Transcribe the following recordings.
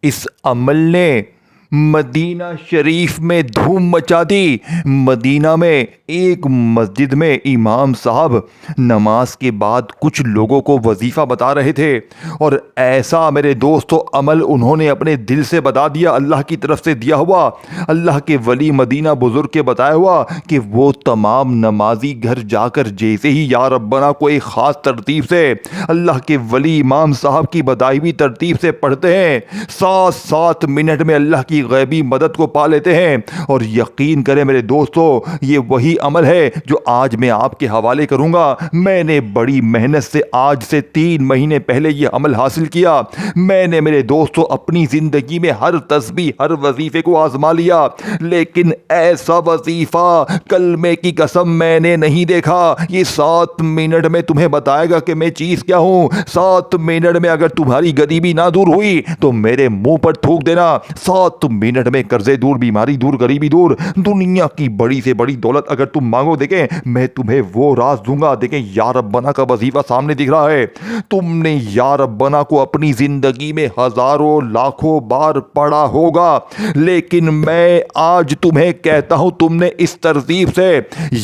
اس عمل نے مدینہ شریف میں دھوم مچا دی۔ مدینہ میں ایک مسجد میں امام صاحب نماز کے بعد کچھ لوگوں کو وظیفہ بتا رہے تھے، اور ایسا میرے دوستو عمل انہوں نے اپنے دل سے بتا دیا، اللہ کی طرف سے دیا ہوا، اللہ کے ولی مدینہ بزرگ کے بتایا ہوا، کہ وہ تمام نمازی گھر جا کر جیسے ہی یا ربنا کو ایک خاص ترتیب سے اللہ کے ولی امام صاحب کی بتائی ہوئی ترتیب سے پڑھتے ہیں، 7 منٹ میں اللہ کی غیبی مدد کو پا لیتے ہیں۔ اور یقین کریں میرے دوستو، یہ وہی عمل ہے جو آج میں آپ کے حوالے کروں گا۔ میں نے بڑی محنت سے آج سے 3 مہینے پہلے یہ عمل حاصل کیا۔ میں نے میرے دوستو اپنی زندگی میں ہر تسبیح، ہر وظیفے کو آزما لیا، لیکن ایسا وظیفہ کلمے کی قسم میں نے نہیں دیکھا۔ یہ 7 منٹ میں تمہیں بتائے گا کہ میں چیز کیا ہوں۔ 7 منٹ میں اگر تمہاری غریبی نہ دور ہوئی تو میرے منہ پر تھوک دینا۔ 7 منٹ میں قرضے دور، بیماری دور، غریبی دور، دنیا کی بڑی سے بڑی دولت اگر تم مانگو، دیکھیں میں تمہیں وہ راز دوں گا۔ دیکھیں یا ربنا کا وظیفہ سامنے دکھ رہا ہے، تم نے یا ربنا کو اپنی زندگی میں ہزاروں لاکھوں بار پڑھا ہوگا، لیکن میں آج تمہیں کہتا ہوں تم نے اس ترتیب سے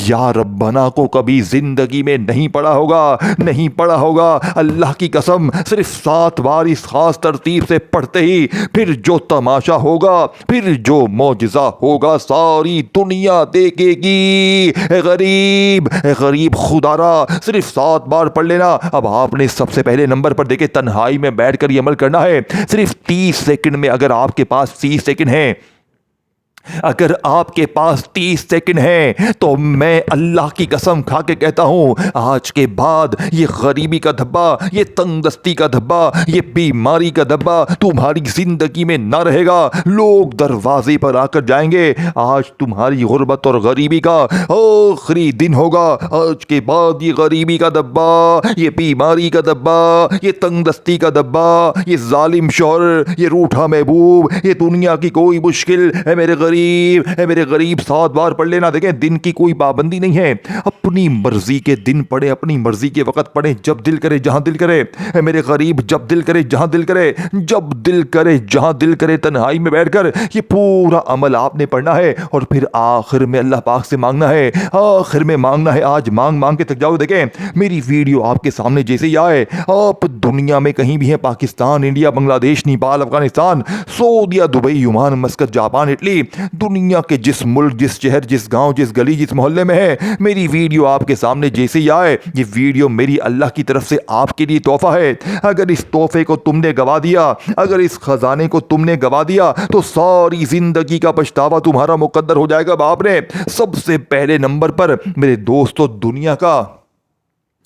یا ربنا کو کبھی زندگی میں نہیں پڑھا ہوگا، نہیں پڑھا ہوگا۔ اللہ کی قسم، صرف 7 بار اس خاص ترتیب سے پڑھتے ہی پھر جو تماشا ہوگا، پھر جو معجزہ ہوگا، ساری دنیا دیکھے گی۔ اے غریب خدا را، صرف 7 بار پڑھ لینا۔ اب آپ نے سب سے پہلے نمبر پر دیکھے تنہائی میں بیٹھ کر یہ عمل کرنا ہے۔ صرف 30 سیکنڈ میں، اگر آپ کے پاس 30 سیکنڈ ہیں، اگر آپ کے پاس 30 سیکنڈ ہیں، تو میں اللہ کی قسم کھا کے کہتا ہوں آج کے بعد یہ غریبی کا دھبا، یہ تنگ دستی کا دھبا، یہ بیماری کا دھبا تمہاری زندگی میں نہ رہے گا۔ لوگ دروازے پر آ کر جائیں گے۔ آج تمہاری غربت اور غریبی کا آخری دن ہوگا۔ آج کے بعد یہ غریبی کا دھبا، یہ بیماری کا دھبا، یہ تنگ دستی کا دھبا، یہ ظالم شوہر، یہ روٹھا محبوب، یہ دنیا کی کوئی مشکل، اے میرے غریب 7 بار پڑھ لینا۔ دیکھیں دن کی کوئی پابندی نہیں ہے، اپنی مرضی کے دن پڑھیں، اپنی مرضی کے وقت پڑھیں، جب دل کرے جہاں دل کرے۔ اے میرے غریب، جب دل کرے جہاں دل کرے، جب دل کرے جہاں دل کرے، تنہائی میں بیٹھ کر یہ پورا عمل آپ نے پڑھنا ہے، اور پھر آخر میں اللہ پاک سے مانگنا ہے، آخر میں مانگنا ہے۔ آج مانگ کے تک جاؤ۔ دیکھیں میری ویڈیو آپ کے سامنے جیسے ہی آئے، آپ دنیا میں کہیں بھی ہیں، پاکستان، انڈیا، بنگلہ دیش، نیپال، افغانستان، سعودیہ، Dubai, Oman, Muscat, Japan, Italy, دنیا کے جس ملک، جس شہر، جس گاؤں، جس گلی، جس محلے میں ہے، میری ویڈیو آپ کے سامنے جیسے ہی آئے، یہ ویڈیو میری اللہ کی طرف سے آپ کے لیے تحفہ ہے۔ اگر اس تحفے کو تم نے گوا دیا، اگر اس خزانے کو تم نے گوا دیا، تو ساری زندگی کا پچھتاوا تمہارا مقدر ہو جائے گا۔ باپ نے سب سے پہلے نمبر پر میرے دوستو دنیا کا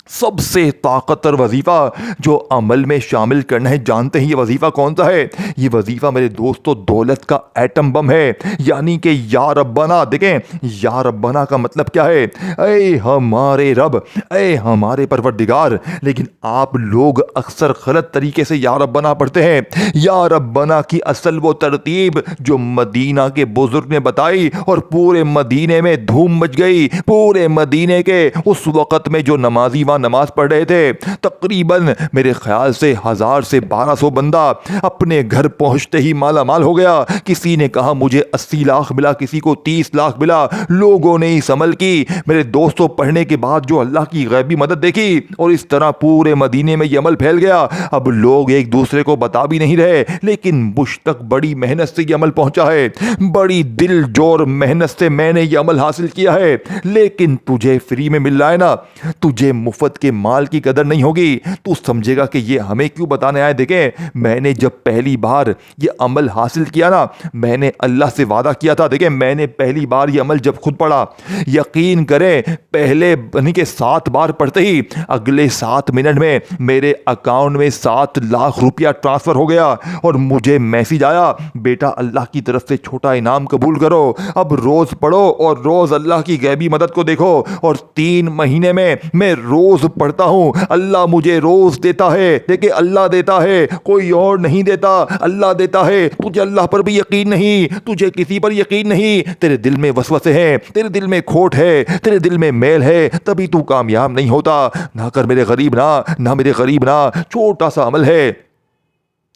سب سے طاقتور وظیفہ جو عمل میں شامل کرنا ہے، جانتے ہیں یہ وظیفہ کون سا ہے؟ یہ وظیفہ میرے دوستو دولت کا ایٹم بم ہے، یعنی کہ یا ربنا۔ دیکھیں یا ربنا کا مطلب کیا ہے؟ اے ہمارے رب، اے ہمارے پروردگار۔ لیکن آپ لوگ اکثر غلط طریقے سے یا ربنا پڑھتے ہیں۔ یا ربنا کی اصل وہ ترتیب جو مدینہ کے بزرگ نے بتائی، اور پورے مدینے میں دھوم مچ گئی۔ پورے مدینے کے اس وقت میں جو نمازی نماز پڑھ رہے تھے، تقریباً میرے خیال سے 1000 سے 1200 بندہ اپنے گھر پہنچتے ہی مالا مال ہو گیا۔ کسی نے کہا مجھے 80 لاکھ ملا، کسی کو 30 لاکھ ملا۔ لوگوں نے اس عمل کی میرے دوستوں پڑھنے کے بعد جو اللہ کی غیبی مدد دیکھی، اور اس طرح پورے مدینے میں یہ عمل پھیل گیا۔ اب لوگ ایک دوسرے کو بتا بھی نہیں رہے، لیکن مجھ تک بڑی محنت سے یہ عمل پہنچا ہے، بڑی دل جوڑ محنت سے میں نے یہ عمل حاصل کیا ہے۔ لیکن تجھے فری میں مل رہا ہے نا، تجھے مفت کے مال کی قدر نہیں ہوگی، تو سمجھے گا کہ یہ ہمیں کیوں بتانے آئے۔ دیکھیں میں نے جب پہلی بار یہ عمل حاصل کیا نا، میں نے اللہ سے وعدہ کیا تھا۔ دیکھیں میں نے پہلی بار یہ عمل جب خود پڑھا، یقین کریں پہلے یعنی کہ 7 بار پڑھتے ہی اگلے 7 منٹ میں میرے اکاؤنٹ میں 7 لاکھ روپیہ ٹرانسفر ہو گیا، اور مجھے میسج آیا بیٹا اللہ کی طرف سے چھوٹا انعام قبول کرو، اب روز پڑھو اور روز اللہ کی غیبی مدد کو دیکھو۔ اور 3 مہینے میں روز پڑھتا ہوں، اللہ مجھے روز دیتا ہے۔ دیکھیں اللہ دیتا ہے، کوئی اور نہیں دیتا، اللہ دیتا ہے۔ تجھے اللہ پر بھی یقین نہیں، تجھے کسی پر یقین نہیں، تیرے دل میں وسوسے ہیں، تیرے دل میں کھوٹ ہے، تیرے دل میں میل ہے، تبھی تو کامیاب نہیں ہوتا۔ نہ کر میرے غریب، نہ میرے غریب، نہ چھوٹا سا عمل ہے،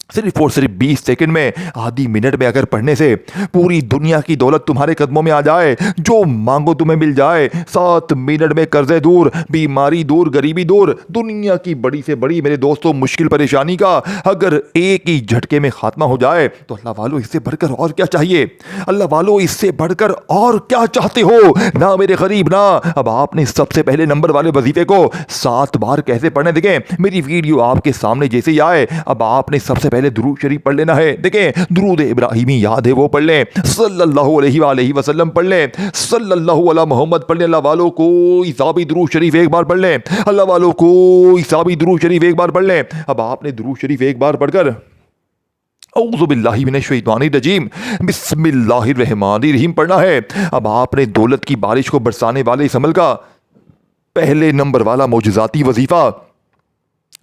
सिर्फ और सिर्फ 20 सेकंड में, आधी मिनट में अगर पढ़ने से पूरी दुनिया की दौलत तुम्हारे कदमों में आ जाए, जो मांगो तुम्हें मिल जाए, 7 मिनट में कर्जे दूर, बीमारी दूर, गरीबी दूर, दुनिया की बड़ी से बड़ी मेरे दोस्तों मुश्किल परेशानी का अगर एक ही झटके में खात्मा हो जाए, तो अल्लाह वालों इससे बढ़कर और क्या चाहिए? अल्लाह वालों इससे बढ़कर और क्या चाहते हो? ना मेरे गरीब ना। अब आपने सबसे पहले नंबर वाले वजीफे को 7 बार कैसे पढ़ने, देखें मेरी वीडियो आपके सामने जैसे ही आए, अब आपने सबसे पहले दुरूद शरीफ पढ़ लेना है। देखें दुरूद इब्राहिमी याद है वो पढ़ लें, सल्लल्लाहु अलैहि वसल्लम पढ़ लें, सल्लल्लाहु अला मोहम्मद पढ़ लें। अल्लाह वालों को हिसाबी दुरूद शरीफ एक बार पढ़ लें, अल्लाह वालों को हिसाबी दुरूद शरीफ एक बार पढ़ लें। अब आपने दुरूद शरीफ एक बार पढ़कर औज़ु बिल्लाहि मिनश शैतानिर रजीम बिस्मिल्लाहिर रहमानिर रहीम पढ़ना है। अब आपने दौलत की बारिश को बरसाने वाले इस अमल का पहले नंबर वाला मौजज़ाती वजीफा,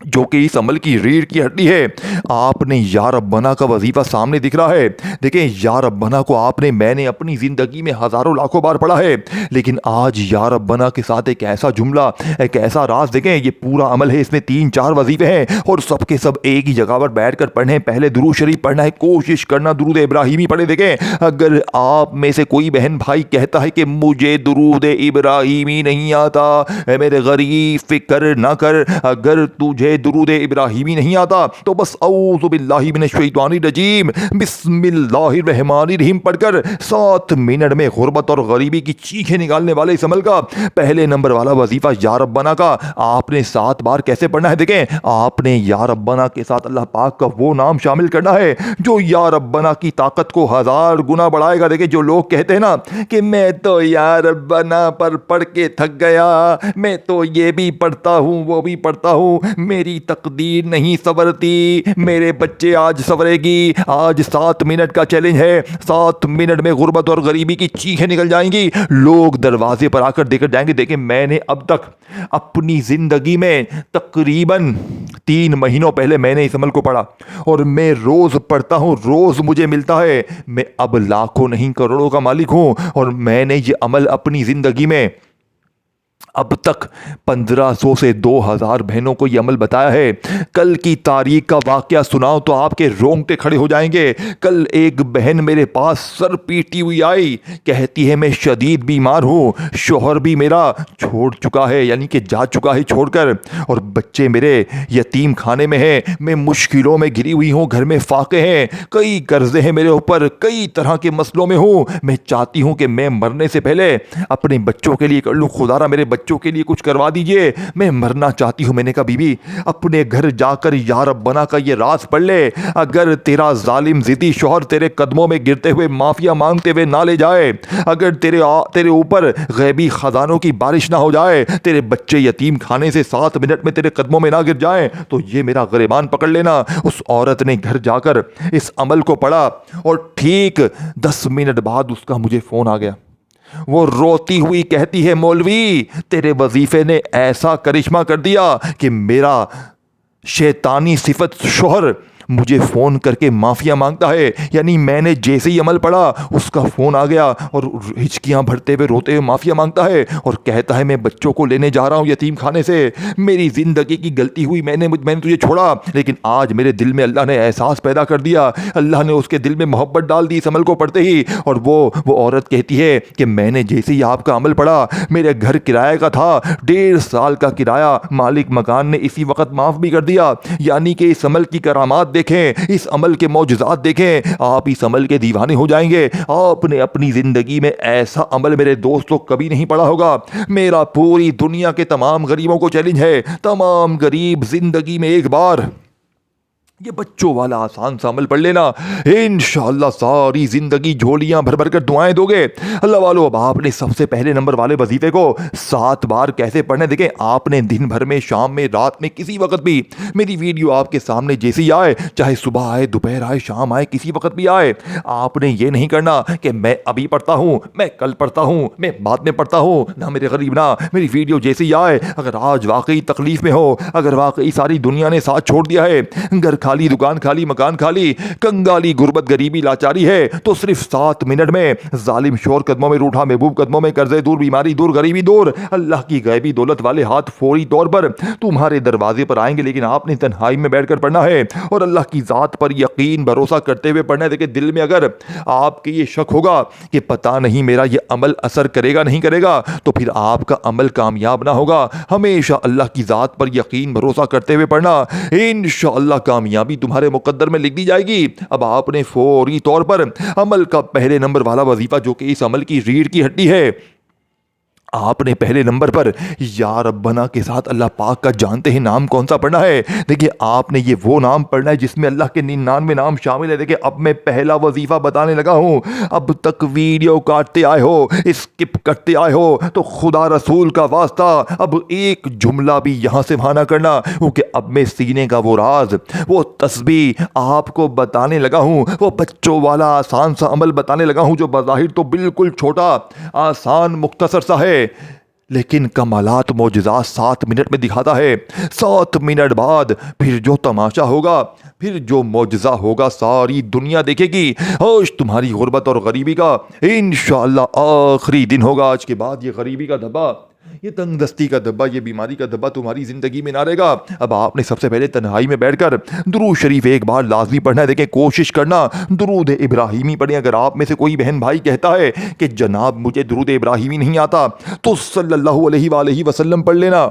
जो कि इस अमल की रीढ़ की हड्डी है, आपने या रब्बना का वजीफा सामने दिख रहा है। देखें या रब्बना को मैंने अपनी ज़िंदगी में हज़ारों लाखों बार पढ़ा है, लेकिन आज या रब्बना के साथ एक ऐसा जुमला, एक ऐसा राज, देखें ये पूरा अमल है, इसमें 3-4 वजीफे हैं और सबके सब एक ही जगह पर बैठ कर पढ़ने। पहले दुरूद शरीफ पढ़ना है, कोशिश करना दुरूद इब्राहिमी पढ़े। देखें अगर आप में से कोई बहन भाई कहता है कि मुझे दुरूद इब्राहिमी नहीं आता, मेरे गरीब फिक्र ना कर, अगर तुझे दुरूद इब्राहिमी नहीं आता तो बस औज़ु बिल्लाहि मिनश शैतानिर रजीम बिस्मिल्लाहिर रहमानिर रहीम पढ़कर 7 मिनट में गुर्बत और गरीबी की चीखें निकालने वाले इस अमल का पहले नंबर वाला वजीफा या रब्बना का आपने 7 बार कैसे पढ़ना है। देखें आपने या रब्बना के साथ अल्लाह पाक का वो नाम शामिल करना है जो या रब्बना की ताकत को 1000 गुना बढ़ाएगा। देखें जो लोग कहते हैं ना कि मैं तो या रब्बना पर पढ़ के थक गया, मैं तो ये भी पढ़ता हूँ वो भी पढ़ता हूँ, मेरी तकदीर नहीं संवरती, मेरे बच्चे आज संवरेगी। आज 7 मिनट का चैलेंज है, 7 मिनट में गुर्बत और गरीबी की चीखें निकल जाएंगी, लोग दरवाजे पर आकर देकर जाएंगे। देखें मैंने अब तक अपनी जिंदगी में तकरीबन 3 महीनों पहले मैंने इस अमल को पढ़ा और मैं रोज पढ़ता हूँ, रोज मुझे मिलता है। मैं अब लाखों नहीं करोड़ों का मालिक हूँ और मैंने ये अमल अपनी जिंदगी में अब तक 1500 से 2000 बहनों को यह अमल बताया है। कल की तारीख का वाकया सुनाओ तो आपके रोंगटे खड़े हो जाएंगे। कल एक बहन मेरे पास सर पीटी हुई आई, कहती है मैं शदीद बीमार हूँ, शोहर भी मेरा छोड़ चुका है, यानी कि जा चुका है छोड़कर, और बच्चे मेरे यतीम खाने में हैं, मैं मुश्किलों में घिरी हुई हूँ, घर में फाके हैं, कई कर्जे हैं मेरे ऊपर, कई तरह के मसलों में हूँ। मैं चाहती हूँ कि मैं मरने से पहले अपने बच्चों के लिए कर लूँ, खुदारा मेरे बच्चों के लिए कुछ करवा दीजिए, मैं मरना चाहती हूं। मैंने कहा बीबी अपने घर जाकर या रब्बना का ये राज पढ़ ले, अगर तेरा जालिम जिद्दी शौहर तेरे कदमों में गिरते हुए माफिया मांगते हुए ना ले जाए, अगर तेरे ऊपर गैबी खजानों की बारिश ना हो जाए, तेरे बच्चे यतीम खाने से 7 मिनट में तेरे कदमों में ना गिर जाए, तो ये मेरा गिरबान पकड़ लेना। उस औरत ने घर जाकर इस अमल को पढ़ा और ठीक 10 मिनट बाद उसका मुझे फोन आ गया। वो रोती हुई कहती है मौलवी तेरे वजीफे ने ऐसा करिश्मा कर दिया कि मेरा शैतानी सिफत शोहर मुझे फ़ोन करके माफिया मांगता है। यानी मैंने जैसे ही अमल पढ़ा उसका फ़ोन आ गया और हिचकियाँ भरते हुए रोते हुए माफिया मांगता है और कहता है मैं बच्चों को लेने जा रहा हूँ यतीम खाने से, मेरी ज़िंदगी की गलती हुई, मैंने तुझे छोड़ा, लेकिन आज मेरे दिल में अल्लाह ने एहसास पैदा कर दिया, अल्लाह ने उसके दिल में मोहब्बत डाल दी इस अमल को पढ़ते ही। और वो औरत कहती है कि मैंने जैसे ही आपका अमल पढ़ा, मेरे घर किराए का था 1.5 साल का किराया मालिक मकान ने इसी वक्त माफ़ भी कर दिया। यानी कि इस अमल की करामात देखें, इस अमल के मौजज़ात देखें, आप इस अमल के दीवाने हो जाएंगे। आपने अपनी ज़िंदगी में ऐसा अमल मेरे दोस्तों कभी नहीं पढ़ा होगा। मेरा पूरी दुनिया के तमाम गरीबों को चैलेंज है, तमाम गरीब ज़िंदगी में एक बार ये बच्चों वाला आसान सा अमल पढ़ लेना, इंशाअल्लाह सारी जिंदगी झोलियां भर भर कर दुआएं दोगे। अल्लाह वालों अब आपने सबसे पहले नंबर वाले वजीफे को 7 बार कैसे पढ़ने, देखें आपने दिन भर में, शाम में, रात में, किसी वक्त भी मेरी वीडियो आपके सामने जैसे ही आए, चाहे सुबह आए, दोपहर आए, शाम आए, किसी वक्त भी आए, आपने ये नहीं करना कि मैं अभी पढ़ता हूँ, मैं कल पढ़ता हूँ, मैं बाद में पढ़ता हूँ। ना मेरे गरीब ना, मेरी वीडियो जैसे ही आए, अगर आज वाकई तकलीफ में हो, अगर वाकई सारी दुनिया ने साथ छोड़ दिया है, घर खाली, दुकान खाली, मकान खाली, कंगाली, गुर्बत, गरीबी, लाचारी है तो सिर्फ 7 मिनट में जालिम शोर कदमों में रूठा, महबूब कदमों में कर्जे दूर, बीमारी दूर, गरीबी दूर, अल्लाह की गैबी दौलत वाले हाथ फौरी तौर पर तुम्हारे दरवाजे पर आएंगे। लेकिन आपने तन्हाई में बैठकर पढ़ना है और अल्लाह की ज़ात पर यकीन भरोसा करते हुए पढ़ना है। देखिए, दिल में अगर आपके ये शक होगा कि पता नहीं मेरा ये अमल असर करेगा नहीं करेगा, तो फिर आपका अमल कामयाब ना होगा। हमेशा अल्लाह की ज़ात पर यकीन भरोसा करते हुए पढ़ना, इंशाअल्लाह कामयाबी तुम्हारे मुकद्दर में लिख दी जाएगी। अब आपने फौरी तौर पर अमल का पहले नंबर वाला वजीफा, जो कि इस अमल की रीढ़ की हड्डी है, आपने पहले नंबर पर या रब्बना के साथ अल्लाह पाक का जानते हैं नाम कौन सा पढ़ना है। देखिए, आपने ये वो नाम पढ़ना है जिसमें अल्लाह के 99 नाम शामिल है। देखिए, अब मैं पहला वजीफा बताने लगा हूँ। अब तक वीडियो काटते आए हो, स्किप करते आए हो, तो खुदा रसूल का वास्ता अब एक जुमला भी यहाँ से वहाँ ना करना, क्योंकि अब मैं सीने का वो राज, वो तस्बीह आपको बताने लगा हूँ। वो बच्चों वाला आसान सा अमल बताने लगा हूँ, जो बज़ाहिर तो बिल्कुल छोटा, आसान, मुख्तसर सा है, लेकिन कमालात, मोजज़ात 7 मिनट में दिखाता है। 7 मिनट बाद फिर जो तमाशा होगा, फिर जो मोजज़ा होगा, सारी दुनिया देखेगी। आज तुम्हारी गुर्बत और गरीबी का इंशाअल्लाह आखिरी दिन होगा। आज के बाद ये गरीबी का धब्बा, ये तंगदस्ती का धब्बा, ये बीमारी का धब्बा तुम्हारी ज़िंदगी में ना रहेगा। अब आपने सबसे पहले तन्हाई में बैठकर दुरूद शरीफ एक बार लाजमी पढ़ना है। देखें, कोशिश करना दुरूद इब्राहिमी पढ़ें। अगर आप में से कोई बहन भाई कहता है कि जनाब मुझे दुरूद इब्राहिमी नहीं आता, तो सल्लल्लाहु अलैहि वसल्लम पढ़ लेना,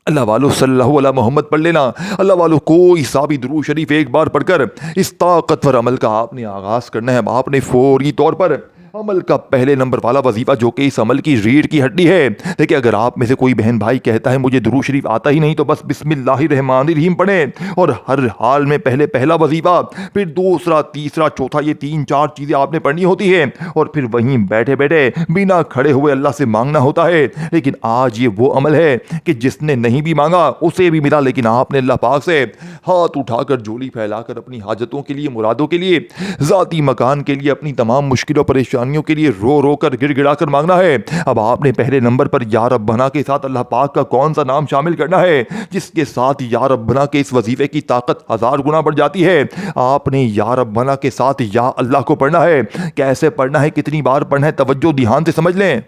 अल्लाह वालो सल्लल्लाहु अलैहि मोहम्मद पढ़ लेना। अल्लाह वालो कोई सा भी दुरूद शरीफ एक बार पढ़कर इस ताकतवर अमल का आपने आगाज़ करना है। अब आपने फौरी तौर पर अमल का पहले नंबर वाला वजीफा, जो कि इस अमल की रीढ़ की हड्डी है। देखिए, अगर आप में से कोई बहन भाई कहता है मुझे दुरूद शरीफ आता ही नहीं, तो बस बिस्मिल्लाहिर्रहमानिर्रहीम पढ़ें और हर हाल में पहले पहला वजीफा, फिर दूसरा, तीसरा, चौथा, ये 3-4 चीज़ें आपने पढ़नी होती है और फिर वहीं बैठे बैठे बिना खड़े हुए अल्लाह से मांगना होता है। लेकिन आज ये वो अमल है कि जिसने नहीं भी मांगा उसे भी मिला, लेकिन आपने अल्लाह पाक से हाथ उठाकर, झोली फैलाकर अपनी हाजतों के लिए, मुरादों के लिए, ज़ाती मकान के लिए, अपनी तमाम मुश्किलों परेशानियों के लिए रो रो कर, गिड़गिड़ा कर मांगना है। अब आपने पहले नंबर पर या रब्बना के साथ अल्लाह पाक का कौन सा नाम शामिल करना है, जिसके साथ या रब्बना के इस वजीफे की ताकत 1000 गुना बढ़ जाती है। आपने या रब्बना के साथ या अल्लाह को पढ़ना है। कैसे पढ़ना है, कितनी बार पढ़ना है, तवज्जो ध्यान से समझ लें।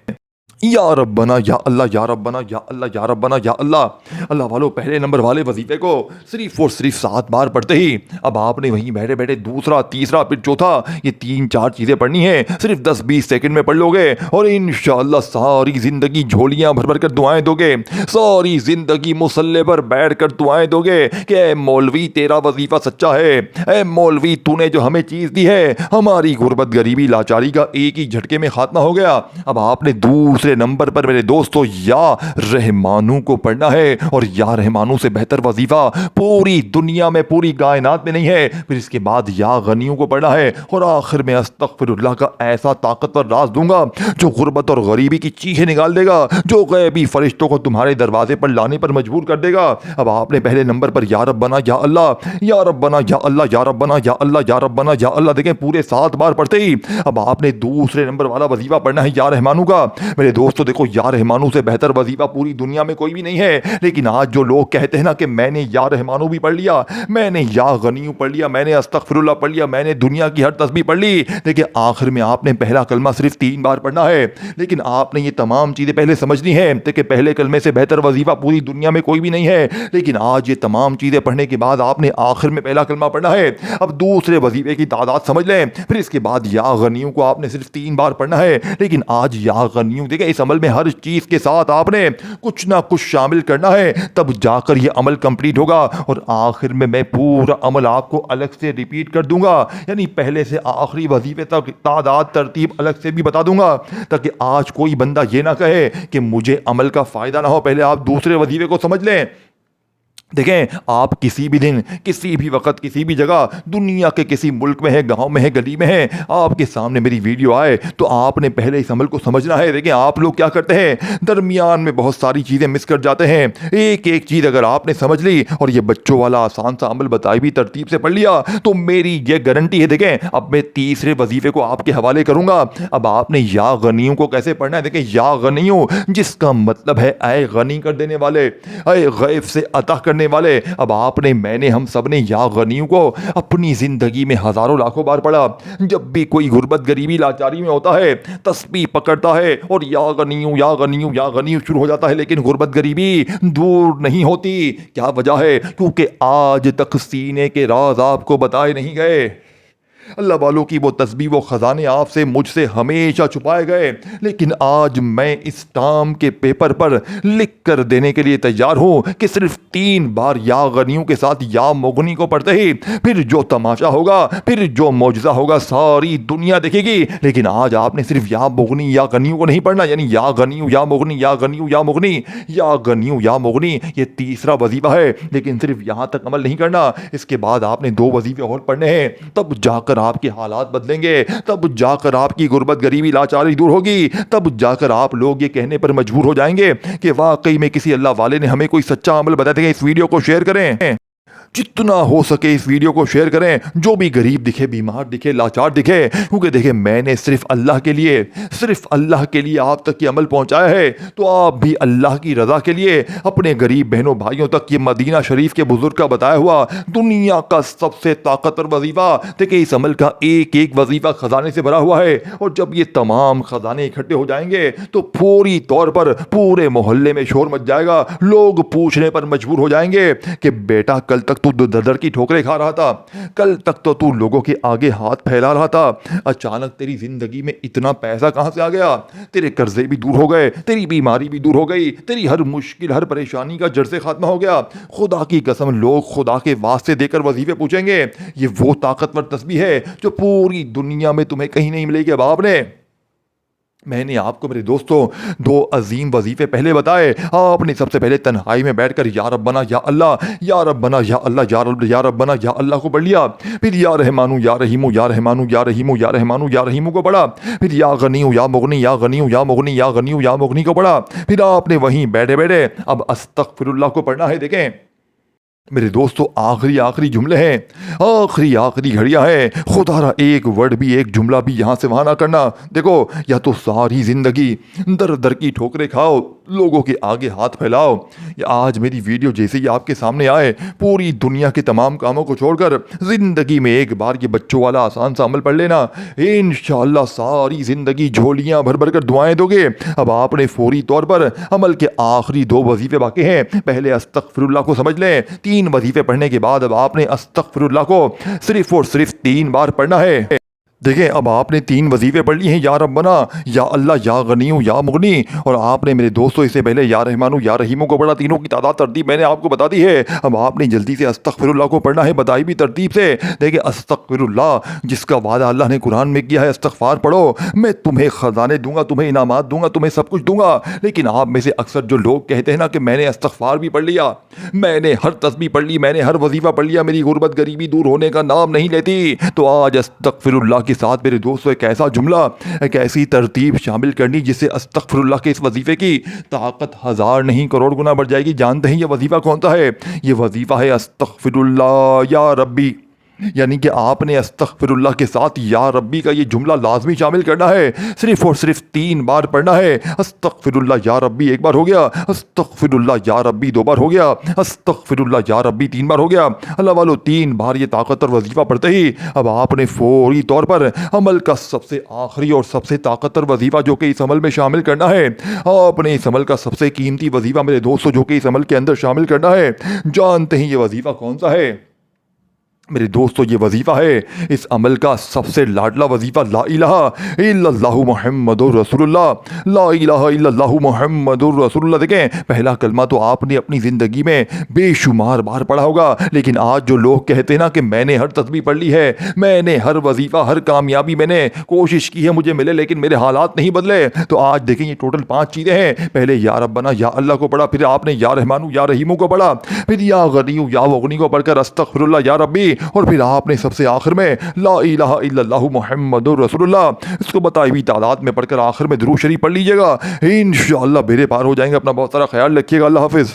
या रब्बना, या अल्लाह, या रब्बना, या अल्लाह, या रब्बना, या अल्लाह। अल्लाह वालों, पहले नंबर वाले वजीफे को सिर्फ और सिर्फ 7 बार पढ़ते ही अब आपने वहीं बैठे बैठे दूसरा, तीसरा, फिर चौथा, ये 3-4 चीज़ें पढ़नी है। सिर्फ 10-20 सेकंड में पढ़ लोगे और इंशाअल्लाह सारी ज़िंदगी झोलियाँ भर भर कर दुआएं दोगे, सारी ज़िंदगी मुसल्ले पर बैठ कर दुआएं दोगे कि ए मौलवी, तेरा वजीफा सच्चा है, ए मौलवी, तूने जो हमें चीज़ दी है, हमारी गुर्बत, गरीबी, लाचारी का एक ही झटके में खात्मा हो गया। अब आपने दूसरे नंबर पर मेरे दोस्तों या रहमानू को पढ़ना है और या रहमानू से बेहतर वजीफा पूरी दुनिया में, पूरी कायनात में नहीं है। फिर इसके बाद या गनियों को पढ़ना है और आखिर में अस्तगफिरुल्लाह का ऐसा ताकतवर राज दूंगा जो गुर्बत और गरीबी की चीखें निकाल देगा, जो गैबी फरिश्तों को तुम्हारे दरवाजे पर लाने पर मजबूर कर देगा। अब आपने पहले नंबर पर या रब्बना, या अल्लाह, या रब्बना, या अल्लाह, या रब्बना, या अल्लाह, या रब्बना, या अल्लाह, देखें पूरे 7 बार पढ़ते ही अब आपने दूसरे नंबर वाला वजीफा पढ़ना है या रहमानू का। मेरे दोस्तों देखो, या रहमानू से बेहतर वजीफा पूरी दुनिया में कोई भी नहीं है। लेकिन आज जो लोग कहते हैं ना कि मैंने या रहमानू भी पढ़ लिया, मैंने या गनियू पढ़ लिया, मैंने अस्तगफिरुल्लाह पढ़ लिया, मैंने दुनिया की हर तस्बीह पढ़ ली। देखिए, आखिर में आपने पहला कलमा सिर्फ 3 बार पढ़ना है, लेकिन आपने ये तमाम चीज़ें पहले समझनी है। देखिए, पहले कलमे से बेहतर वजीफा पूरी दुनिया में कोई भी नहीं है, लेकिन आज ये तमाम चीज़ें पढ़ने के बाद आपने आखिर में पहला कलमा पढ़ना है। अब दूसरे वजीफे की तादाद समझ लें। फिर इसके बाद या गनियू को आपने सिर्फ 3 बार पढ़ना है, लेकिन आज या गनियू, देखिए इस अमल में हर चीज़ के साथ आपने कुछ ना कुछ शामिल करना है, तब जाकर ये अमल कंप्लीट होगा। और आखिर में मैं पूरा अमल आपको अलग से रिपीट कर दूंगा, यानी पहले से आखिरी वजीफे तक तादाद, तरतीब अलग से भी बता दूंगा, ताकि आज कोई बंदा ये ना कहे कि मुझे अमल का फ़ायदा ना हो। पहले आप दूसरे वजीफे को समझ लें। देखें, आप किसी भी दिन, किसी भी वक्त, किसी भी जगह, दुनिया के किसी मुल्क में है, गांव में है, गली में है, आपके सामने मेरी वीडियो आए तो आपने पहले इस अमल को समझना है। देखें, आप लोग क्या करते हैं, दरमियान में बहुत सारी चीज़ें मिस कर जाते हैं। एक एक चीज़ अगर आपने समझ ली और ये बच्चों वाला आसान सा अमल बताई भी तरतीब से पढ़ लिया, तो मेरी ये गारंटी है। देखें, अब मैं तीसरे वजीफे को आपके हवाले करूँगा। अब आपने या गनियों को कैसे पढ़ना है। देखें, या गनियों, जिसका मतलब है ऐ गनी कर देने वाले, ऐ गैब से अता करने کرنے والے، اب آپ نے، میں نے، ہم سب نے یا غنیوں کو اپنی زندگی میں ہزاروں لاکھوں بار پڑھا۔ جب بھی کوئی غربت غریبی لاچاری میں ہوتا ہے تسبیح پکڑتا ہے اور یا غنیوں یا غنیوں یا غنیوں شروع ہو جاتا ہے، لیکن غربت غریبی دور نہیں ہوتی۔ کیا وجہ ہے؟ کیونکہ آج تک سینے کے راز آپ کو بتائے نہیں گئے۔ اللہ والوں کی وہ تسبیح، وہ خزانے آپ سے، مجھ سے ہمیشہ چھپائے گئے، لیکن آج میں اس ٹام کے پیپر پر لکھ کر دینے کے لیے تیار ہوں کہ صرف 3 بار یا غنیوں کے ساتھ یا مغنی کو پڑھتے ہی پھر جو تماشا ہوگا، پھر جو معجزہ ہوگا ساری دنیا دیکھے گی۔ لیکن آج آپ نے صرف یا مغنی یا غنیوں کو نہیں پڑھنا، یعنی یا غنیوں یا مغنی یا غنیوں یا مغنی یا غنیوں یا مغنی، یہ تیسرا وظیفہ ہے، لیکن صرف یہاں تک عمل نہیں کرنا۔ اس کے بعد آپ نے 2 وظیفے اور پڑھنے ہیں، تب جا کر آپ کے حالات بدلیں گے، تب جا کر آپ کی غربت غریبی لاچاری دور ہوگی، تب جا کر آپ لوگ یہ کہنے پر مجبور ہو جائیں گے کہ واقعی میں کسی اللہ والے نے ہمیں کوئی سچا عمل بتایا تھا۔ اس ویڈیو کو شیئر کریں، جتنا ہو سکے اس ویڈیو کو شیئر کریں، جو بھی غریب دکھے، بیمار دکھے، لاچار دکھے، کیونکہ دیکھیں میں نے صرف اللہ کے لیے آپ تک یہ عمل پہنچایا ہے، تو آپ بھی اللہ کی رضا کے لیے اپنے غریب بہنوں بھائیوں تک یہ مدینہ شریف کے بزرگ کا بتایا ہوا دنیا کا سب سے طاقتور وظیفہ، دیکھیں اس عمل کا ایک ایک وظیفہ خزانے سے بھرا ہوا ہے، اور جب یہ تمام خزانے اکٹھے ہو جائیں گے تو فوری طور پر پورے محلے میں شور مچ جائے گا، لوگ پوچھنے پر مجبور ہو جائیں گے کہ بیٹا کل تک تو در کی ٹھوکریں کھا رہا تھا، کل تک تو لوگوں کے آگے ہاتھ پھیلا رہا تھا، اچانک تیری زندگی میں اتنا پیسہ کہاں سے آ گیا؟ تیرے قرضے بھی دور ہو گئے، تیری بیماری بھی دور ہو گئی، تیری ہر مشکل، ہر پریشانی کا جڑ سے خاتمہ ہو گیا۔ خدا کی قسم لوگ خدا کے واسطے دے کر وظیفے پوچھیں گے۔ یہ وہ طاقتور تسبیح ہے جو پوری دنیا میں تمہیں کہیں نہیں ملے گی۔ اب میں نے آپ کو میرے دوستوں 2 عظیم وظیفے پہلے بتائے۔ آپ نے سب سے پہلے تنہائی میں بیٹھ کر یا ربنا یا اللہ، یا ربنا یا اللہ، یا ربنا یا اللہ کو پڑھ لیا، پھر یا رحمانو یا رحیمو، یا رحمانو یا رحیمو، یا رحمانو یا رحیمو کو پڑھا، پھر یا غنیو یا مغنی، یا غنیو یا مغنی، یا غنیو یا مغنی کو پڑھا، پھر آپ نے وہیں بیٹھے بیٹھے اب استغفر اللہ کو پڑھنا ہے۔ دیکھیں میرے دوستو آخری جملے ہیں، آخری گھڑیاں ہیں، خدا را ایک ورڈ بھی، ایک جملہ بھی یہاں سے وہاں نہ کرنا۔ دیکھو یا تو ساری زندگی در کی ٹھوکریں کھاؤ، لوگوں کے آگے ہاتھ پھیلاؤ، یا آج میری ویڈیو جیسے ہی آپ کے سامنے آئے پوری دنیا کے تمام کاموں کو چھوڑ کر زندگی میں ایک بار یہ بچوں والا آسان سا عمل پڑھ لینا، انشاءاللہ ساری زندگی جھولیاں بھر کر دعائیں دو گے۔ اب آپ نے فوری طور پر عمل کے آخری 2 وظیفے باقی ہیں، پہلے استغفر اللہ کو سمجھ لیں، 3 وظیفے پڑھنے کے بعد اب آپ نے استغفر اللہ کو صرف اور صرف 3 بار پڑھنا ہے۔ دیکھیں اب آپ نے 3 وظیفے پڑھ لیے ہیں، یا ربنا، یا اللہ، یا غنیو یا مغنی، اور آپ نے میرے دوستوں اس سے پہلے یا رحمانو یا رحیمو کو پڑھا۔ تینوں کی تعداد ترتیب میں نے آپ کو بتا دی ہے، اب آپ نے جلدی سے استغفر اللہ کو پڑھنا ہے، بتائی بھی ترتیب سے۔ دیکھیں استغفر اللہ جس کا وعدہ اللہ نے قرآن میں کیا ہے، استغفار پڑھو میں تمہیں خزانے دوں گا، تمہیں انعامات دوں گا، تمہیں سب کچھ دوں گا۔ لیکن آپ میں سے اکثر جو لوگ کہتے ہیں نا کہ میں نے استغفار بھی پڑھ لیا، میں نے ہر تسبیح پڑھ لی، میں نے ہر وظیفہ پڑھ لیا، میری غربت غریبی دور ہونے کا نام نہیں لیتی، تو آج استغفر اللہ کے ساتھ میرے دوستوں ایک ایسا جملہ، ایک ایسی ترتیب شامل کرنی جس سے استغفر اللہ کے اس وظیفے کی طاقت 1000 نہیں کروڑ گنا بڑھ جائے گی۔ جانتے ہیں یہ وظیفہ کون سا ہے؟ یہ وظیفہ ہے استغفر اللہ یا ربی، یعنی کہ آپ نے استغفر اللہ کے ساتھ یا ربی کا یہ جملہ لازمی شامل کرنا ہے، صرف اور صرف 3 بار پڑھنا ہے۔ استغفر اللہ یا ربی 1 بار ہو گیا، استغفر اللہ یا ربی 2 بار ہو گیا، استغفر اللہ یا ربی 3 بار ہو گیا۔ اللہ والو 3 بار یہ طاقتور وظیفہ پڑھتے ہی اب آپ نے فوری طور پر عمل کا سب سے آخری اور سب سے طاقتور وظیفہ جو کہ اس عمل میں شامل کرنا ہے، آپ نے اس عمل کا سب سے قیمتی وظیفہ میرے دوستوں جو کہ اس عمل کے اندر شامل کرنا ہے۔ جانتے ہیں یہ وظیفہ کون سا ہے؟ میرے دوستو یہ وظیفہ ہے اس عمل کا سب سے لاڈلا وظیفہ، لا الہ الا اللہ محمد رسول اللہ، لا الہ الا اللہ محمد رسول اللہ۔ دیکھیں پہلا کلمہ تو آپ نے اپنی زندگی میں بے شمار بار پڑھا ہوگا، لیکن آج جو لوگ کہتے ہیں نا کہ میں نے ہر تسبیح پڑھ لی ہے، میں نے ہر وظیفہ، ہر کامیابی میں نے کوشش کی ہے مجھے ملے لیکن میرے حالات نہیں بدلے، تو آج دیکھیں یہ ٹوٹل 5 چیزیں ہیں۔ پہلے یا ربنا یا اللہ کو پڑھا، پھر آپ نے یا رحمانو یا رحیمو کو پڑھا، پھر یا غنیو یا مغنی کو پڑھ کر استغفر اللہ یا ربی، اور پھر آپ نے سب سے آخر میں لا الہ الا اللہ محمد رسول اللہ، اس کو بتائی ہوئی تعداد میں پڑھ کر آخر میں درود شریف پڑھ لیجئے گا، انشاءاللہ بیڑے پار ہو جائیں گے۔ اپنا بہت سارا خیال رکھیے گا، اللہ حافظ۔